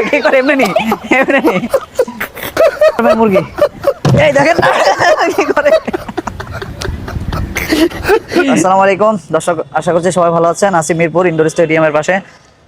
কি করে এমনি মুরগি এই দেখেন কি করে। আসসালামু আলাইকুম দর্শক, আশা করছি সবাই ভালো আছেন। আছি মিরপুর ইনডোর স্টেডিয়ামের পাশে।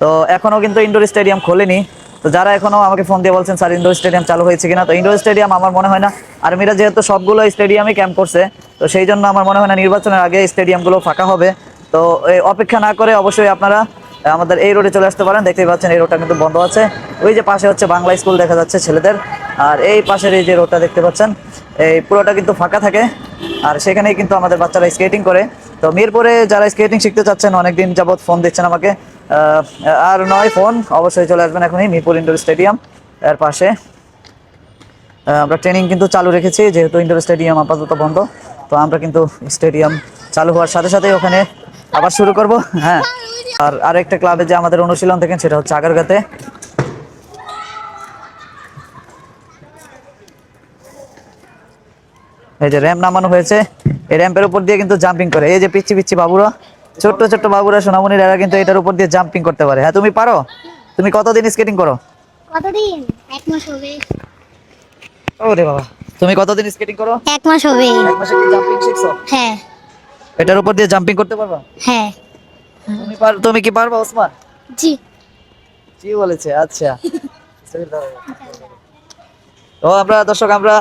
তো এখনো কিন্তু ইনডোর স্টেডিয়াম খোলেনি। তো যারা এখনো আমাকে ফোন দিয়ে বলছেন স্যার ইনডোর স্টেডিয়াম চালু হয়েছে কিনা, তো ইনডোর স্টেডিয়াম আমার মনে হয় না। আর্মিরা যেহেতু সবগুলো স্টেডিয়ামে ক্যাম্প করছে, তো সেই জন্য আমার মনে হয় না নির্বাচনের আগে স্টেডিয়ামগুলো ফাঁকা হবে। তো অপেক্ষা না করে অবশ্যই আপনারা আমাদের এই রোডে চলে আসতে পারেন। দেখতেই পাচ্ছেন এই রোডটা কিন্তু বন্ধ আছে। ওই যে পাশে হচ্ছে বাংলা স্কুল দেখা যাচ্ছে ছেলেদের, আর এই পাশের এই যে রোডটা দেখতে পাচ্ছেন এই পুরোটা কিন্তু ফাঁকা থাকে। আর সেখানেই কিন্তু আমাদের বাচ্চারা স্কেটিং করে। তো মিরপুরে যারা স্কেটিং শিখতে চাচ্ছেন, অনেকদিন যাবত ফোন দিচ্ছেন আমাকে, আর নয় ফোন, অবশ্যই চলে আসবেন এখনই মিরপুর ইনডোর স্টেডিয়াম এর পাশে। আমরা ট্রেনিং কিন্তু চালু রেখেছি, যেহেতু ইনডোর স্টেডিয়াম আপাতত বন্ধ। তো আমরা কিন্তু স্টেডিয়াম চালু হওয়ার সাথে সাথে ওখানে আবার শুরু করব। হ্যাঁ, আর আরেকটা ক্লাবে যে আমাদের অনুশীলন দেখেন সেটা হচ্ছে আগারগাঁতে। এই যে র্যাম্প নামানো হয়েছে, এই র্যাম্পের উপর দিয়ে কিন্তু জাম্পিং করে এই যে পিচ্ছি পিচ্ছি বাবুরা, ছোট্ট ছোট্ট বাবুরা, সোনামণির, এরা কিন্তু এটার উপর দিয়ে জাম্পিং করতে পারে। হ্যাঁ, তুমি পারো? তুমি কতদিন স্কেটিং করো? কতদিন? 1 মাস হবে। ওরে বাবা, তুমি কতদিন স্কেটিং করো? 1 মাস হবে। 1 মাসে কি জাম্পিং শিখছো? হ্যাঁ। এটার উপর দিয়ে জাম্পিং করতে পারবা? হ্যাঁ। তুমি কি পারবা ওসমান? জি। জি বলেছে, আচ্ছা। তো আমরা দর্শক, আমরা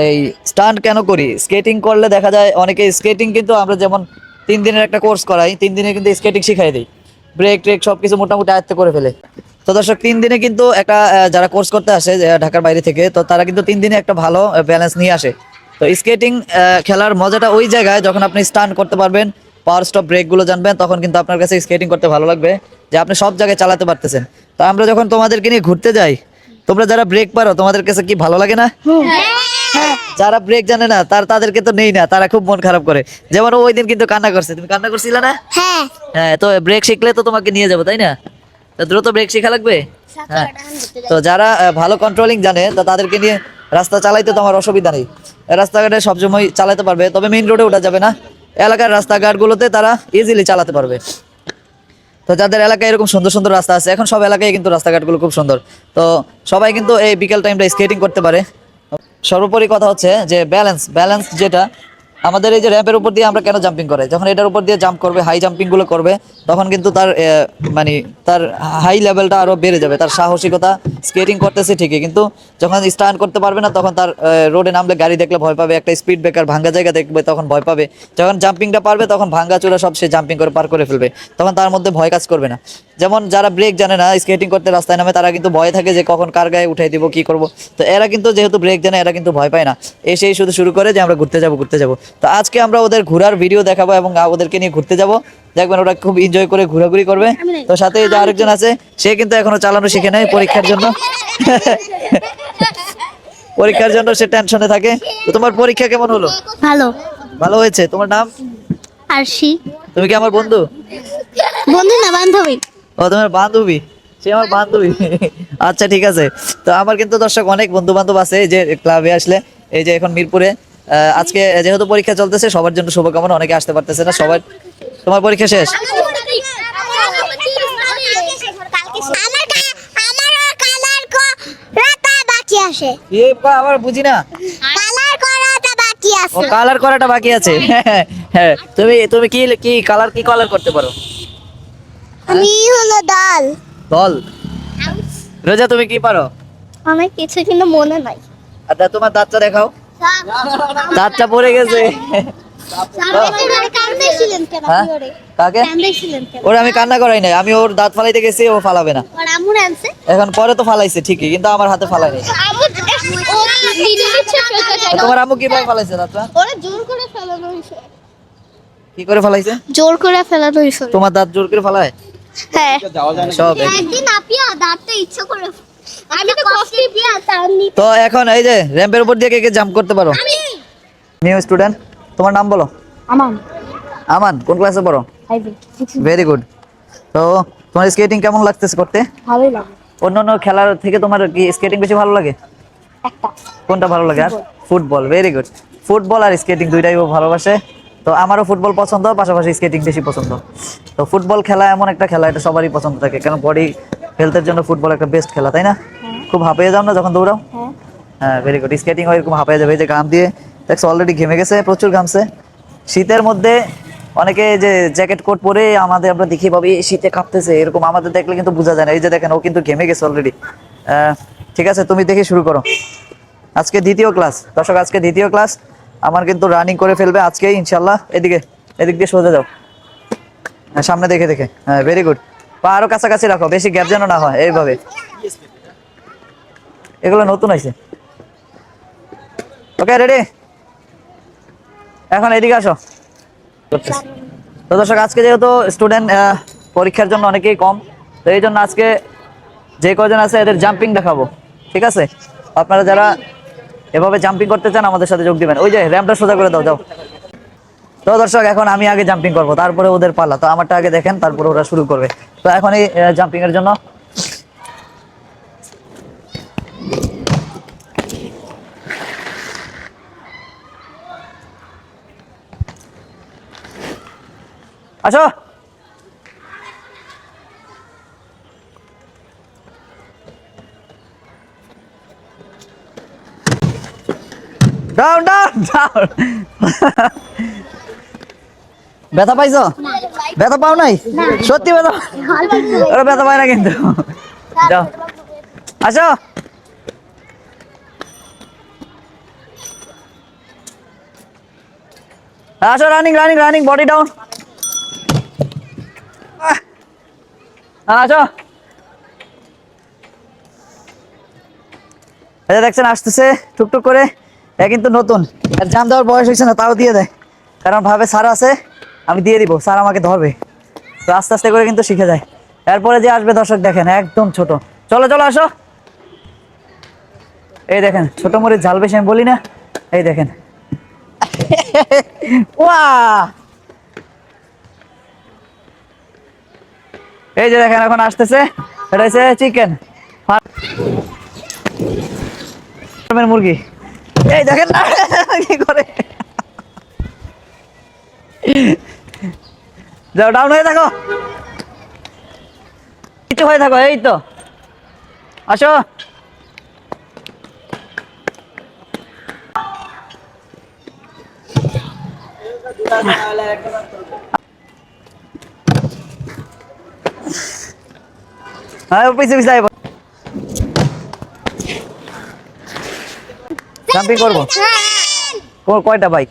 এই স্টান্ট কেন করি? স্কেটিং করলে দেখা যায় অনেকে স্কেটিং কিন্তু আমরা যেমন 3 দিনের একটা কোর্স করাই, 3 দিনে কিন্তু স্কেটিং শিখাই দিই, ব্রেক ট্রেক সবকিছু মোটামুটি আয়ত্ত করে ফেলে। তো দর্শক, 3 দিনে কিন্তু একটা যারা কোর্স করতে আসে ঢাকার বাইরে থেকে, তো তারা কিন্তু 3 দিনে একটা ভালো ব্যালেন্স নিয়ে আসে। তো স্কেটিং খেলার মজাটা ওই জায়গায় যখন আপনি স্টান্ট করতে পারবেন, পাওয়ার স্টপ ব্রেকগুলো জানবেন, তখন কিন্তু আপনার কাছে স্কেটিং করতে ভালো লাগবে, যে আপনি সব জায়গায় চালাতে পারতেছেন। তো আমরা যখন তোমাদেরকে নিয়ে ঘুরতে যাই, তোমরা যারা ব্রেক পারো তোমাদের কাছে কি ভালো লাগে না? যারা ব্রেক জানে না তাদেরকে তো নেই না, তারা খুব মন খারাপ করে। যেমন ওই দিন কিন্তু কান্না করছে, তুমি কান্না করছিলে না? হ্যাঁ। হ্যাঁ, তো ব্রেক শিখলে তো তোমাকে নিয়ে যাবো, তাই না? তো দ্রুত ব্রেক শেখা লাগবে। হ্যাঁ, তো যারা ভালো কন্ট্রোলিং জানে, তো তাদেরকে নিয়ে রাস্তা চালাইতে তোমার অসুবিধা নেই, রাস্তাঘাটে সবসময় চালাতে পারবে। তবে মেইন রোডে ওঠা যাবে না, এলাকার রাস্তাঘাটগুলোতে তারা ইজিলি চালাতে পারবে। তো যাদের এলাকায় এরকম সুন্দর সুন্দর রাস্তা আছে, এখন সব এলাকায় কিন্তু রাস্তাঘাটগুলো খুব সুন্দর, তো সবাই কিন্তু এই বিকেল টাইমটা স্কেটিং করতে পারে। সর্বোপরি কথা হচ্ছে যে ব্যালেন্স যেটা আমাদের এই যে র্যাম্পের উপর দিয়ে আমরা কেন জাম্পিং করে, যখন এটার উপর দিয়ে জাম্প করবে, হাই জাম্পিংগুলো করবে, তখন কিন্তু তার মানে তার হাই লেভেলটা আরও বেড়ে যাবে, তার সাহসিকতা। স্কেটিং করতেছে ঠিকই, কিন্তু যখন স্টান্ট করতে পারবে না, তখন তার রোডে নামলে গাড়ি দেখলে ভয় পাবে, একটা স্পিড ব্রেকার ভাঙ্গা জায়গা দেখবে তখন ভয় পাবে। যখন জাম্পিংটা পারবে তখন ভাঙ্গা চূড়া সব সে জাম্পিং করে পার করে ফেলবে, তখন তার মধ্যে ভয় কাজ করবে না। যেমন যারা ব্রেক জানে না, স্কেটিং করতে রাস্তায় নামে, তারা কিন্তু ভয় থাকে যে কখন কার গায়ে উঠাই দিব, কি করব। তো এরা কিন্তু যেহেতু ব্রেক জানে, এরা কিন্তু ভয় পায় না, এসেই শুরু করে যে আমরা ঘুরতে যাব। তো আজকে আমরা ওদের ঘোরার ভিডিও দেখাবো এবং ওদেরকে নিয়ে ঘুরতে যাব, দেখবেন ওরা খুব এনজয় করে ঘোরাঘুরি করবে। তো সাথে যে আরেকজন আছে, সে কিন্তু এখনো চালানো শিখে নাই, পরীক্ষার জন্য সে টেনশনে থাকে। তো তোমার পরীক্ষা কেমন হলো? ভালো হয়েছে। তোমার নাম? আরশি। তুমি কি আমার বন্ধু? বন্ধু না, বান্ধবী। ও, তোমার বান্ধবী? সে আমার বান্ধবী। আচ্ছা, ঠিক আছে। তো আমার কিন্তু দর্শক অনেক বন্ধু বান্ধব আছে এই যে ক্লাবে আসলে, এই যে এখন মিরপুরে আজকে যেহেতু পরীক্ষা চলতেছে, সবার জন্য শুভকামনা। অনেকে আসতে পারতেছে না, সবার। তোমার পরীক্ষা শেষ? আবার বুঝি না, কালার করাটা বাকি আছে। হ্যাঁ, তুমি কি কালার করতে পারো? আমি হলো দল। রোজা, তুমি কি পারো? অনেক কিছু, কিন্তু মনে নাই। আচ্ছা, তোমার দাঁতটা দেখাও। দাঁতটা পড়ে গেছে। হ্যাঁ? কাকে? ওরা আমি কান্না করাই নাই, আমি ওর দাঁত ফালাইতে গেছি, ও ফালাবে না। এখন পরে তো ফালাইছে ঠিকই, কিন্তু আমার হাতে ফালাইনি। তোমার আম্মু কিভাবে ফালাইছে দাঁতটা? কি করে ফালাইছে? জোর করে ফেলানো হইছে। তোমার দাঁত জোর করে ফালায়? হ্যাঁ, সব একদিন আপিয়া দাঁতটা ইচ্ছা করে, আমি তো কষ্টে দিয়া তাওনি। তো এখন এই যে র্যাম্পের উপর দিয়ে কে জাম্প করতে পারো? নিউ স্টুডেন্ট, তোমার নাম বলো। আমান। কোন ক্লাসে পড়ো? Very good. তো তোমার স্কেটিং কেমন লাগতেছে করতে? ভালোই লাগে। অন্যান্য খেলার থেকে তোমার কি স্কেটিং বেশি ভালো লাগে? কোনটা ভালো লাগে? আর ফুটবল, ভেরি গুড। ফুটবল আর স্কেটিং দুইটাই ও ভালোবাসে। তো আমারও ফুটবল পছন্দ, পাশাপাশি স্কেটিং বেশি পছন্দ। তো ফুটবল খেলা এমন একটা খেলা, এটা সবারই পছন্দ থাকে, কারণ বডি হেলথের জন্য ফুটবল একটা বেস্ট খেলা, তাই না? খুব হাঁপিয়ে যাও না যখন দৌড়াও? হ্যাঁ, ভেরি গুড। স্কেটিং ও এরকম হাঁপিয়ে যাবে, এই যে ঘাম দিয়ে দেখছো অলরেডি ঘেমে গেছে, প্রচুর ঘামছে। শীতের মধ্যে অনেকে যে জ্যাকেট কোট পরে আমাদের আমরা দেখি ভাবি শীতে কাঁপতেছে, এরকম আমাদের দেখলে কিন্তু বোঝা যায় না। এই যে দেখেন, ও কিন্তু ঘেমে গেছে অলরেডি। ঠিক আছে, তুমি দেখে শুরু করো। আজকে দ্বিতীয় ক্লাস দর্শক, আজকে দ্বিতীয় ক্লাস। আমার কিন্তু রানিং করে ফেলবে আজকেই ইনশাল্লাহ। এদিক দিয়ে সোজা যাও, হ্যাঁ সামনে দেখে দেখে, হ্যাঁ ভেরি গুড। পা আরো কাছাকাছি রাখো, বেশি গ্যাপ যেন না হয়, এইভাবে। এগুলো নতুন হয়েছে। ওকে, রেডি? এখন এদিকে আসো। তো দর্শক, আজকে যেহেতু স্টুডেন্ট পরীক্ষার জন্য অনেকেই কম, তো এই জন্য আজকে যে কজন আছে এদের জাম্পিং দেখাবো, ঠিক আছে? আপনারা যারা এভাবে জাম্পিং করতে চান আমাদের সাথে যোগ দিবেন। ওই যে র্যাম্পটা সোজা করে দাও, যাও। তো দর্শক, এখন আমি আগে জাম্পিং করবো, তারপরে ওদের পালা। তো আমারটা আগে দেখেন, তারপরে ওরা শুরু করবে। তো এখন এই জাম্পিং এর জন্য আসো। Down down down. ব্যথা পাইছো? ব্যথা পাও নাই? সত্যি ব্যথা? ওরা ব্যথা পায় না কিন্তু। যাও, আসো। আসো, running running running, body down. আসো। এটা দেখছেন আসতেছে টুকটুক করে। এ কিন্তু নতুন, আর জাম দেওয়ার বয়স হয়েছে না, তাও দিয়ে দেয়, কারণ ভাবে স্যার আছে, আমি দিয়ে দিব, স্যার আমাকে ধরবে। তো আস্তে আস্তে করে কিন্তু শিখে যায়। এরপরে যে আসবে দর্শক দেখেন, একদম ছোট। চলো চলো আসো। এই দেখেন, ছোট মরিচ ঝাল বেশি আমি বলি না, এই দেখেন। ওয়াও, এই যে দেখেন এখন আসতেছে, এটা হচ্ছে চিকেন ফার্মের মুরগি। এই দেখেন না কি করে। যাও, ডাউন হয়ে থাকো, কিছু হয়ে থাকো, এই তো আসো। হ্যাঁ, পিছিয়ে পিছিয়ে আইবো। জাম্পিং করবো। কয়টা বাইক,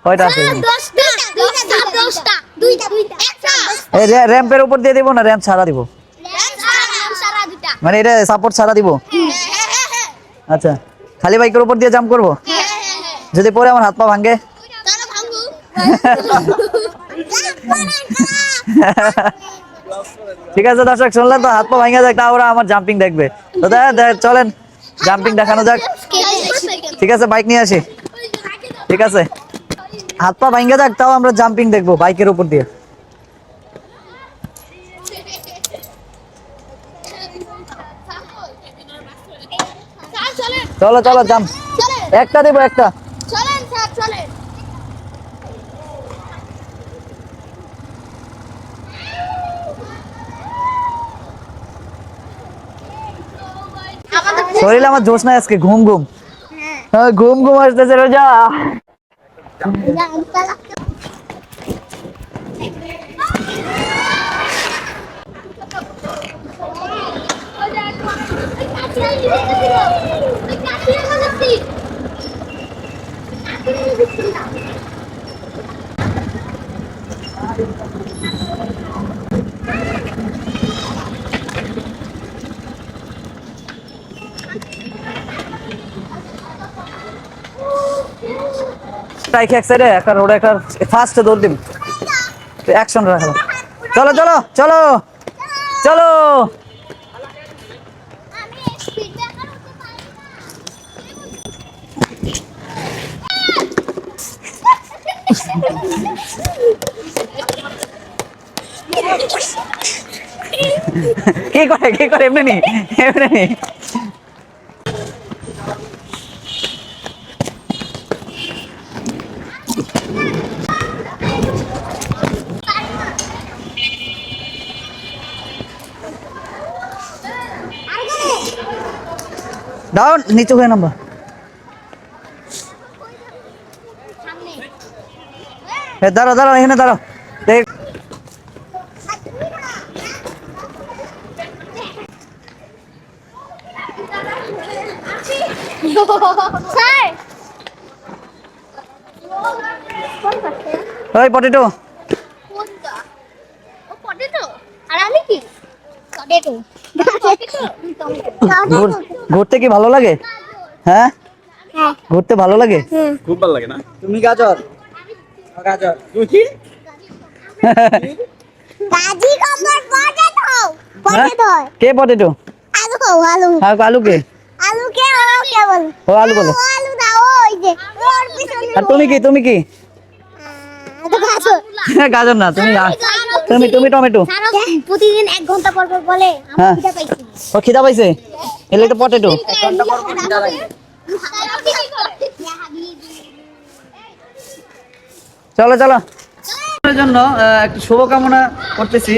কয়টা আছে? এই র্যাম্পের উপর দিয়ে দিব না র্যাম্প ছাড়া দিব? মানে এটা সাপোর্ট ছাড়া দিব? আচ্ছা, খালি বাইকের উপর দিয়ে জাম্প করবো? যদি পরে আমার হাত পা ভাঙে? ঠিক আছে দর্শক, শুনলেন তো, হাত পা ভাঙা যাক, তা ওরা আমার জাম্পিং দেখবে। তো চলেন জাম্পিং দেখানো যাক। ঠিক আছে, বাইক নিয়ে আসি। ঠিক আছে, হাত পা ভাঙা যাক, তাও আমরা জাম্পিং দেখবো বাইকের উপর দিয়ে। চলো চলো, জাম্প একটা দেবো, একটা। শরীরে আমার জোশ নাই আজকে, ঘুম ঘুম, ঘুম ঘুম আসতেছে রোজা। এক সাইডে একটা রোডে একটা ফার্স্টে দৌড় দিন, অ্যাকশন রাখো। চলো চলো চলো চলো। কি করে এমনি নি, এমনি নি। ডাউন, নিচু হয়ে নামবা। দাঁড়াও দাঁড়াও, এখানে দাঁড়াও। দেখ স্যার ওই পটেটো, কোনটা? ও পটেটো। আর আমি কি? পটেটো। ঘুরতে কি ভালো লাগে? হ্যাঁ, হ্যাঁ। ঘুরতে ভালো লাগে। খুব ভালো লাগে না? তুমি গাজর, গাজর তুমি কি? কাজি কম্বল পটেটো। পটেটো। কে পটেটো? আলু খাও, আলু। আর আলু কে? আলু কে ও কে বল? ও আলু বলো। ও আলু দাও ওই যে। ওর পিছনে। আর তুমি কি? তুমি কি? তো গাজর। গাজর না, তুমি তুমি টমেটো। সারা প্রতিদিন 1 ঘন্টা পর পর বলে হ্যাঁ। আমি খিদা পাইছি। ও খিদা পাইছে, এলে একটু পটেটো। চলো চলো, তোমার জন্য একটা শুভকামনা করতেছি।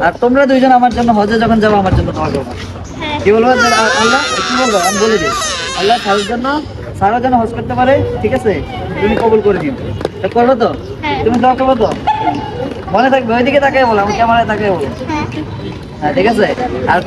আর তোমরা দুইজন আমার জন্য হজে যখন যাবো আমার জন্য দোয়া করবো। কি বলবো? আল্লাহ কি বলবো আমি বলে দিই, আল্লাহ সারার জন্য, সারা যেন হজ করতে পারে, ঠিক আছে? তুমি কবুল করে দিও। তো করবো তো? তুমি দোয়া করবো তো? মনে থাকবে, ওইদিকে তাকাই বলো, আমার ক্যামেরায় তাকাই বলো। হ্যাঁ ঠিক আছে। আর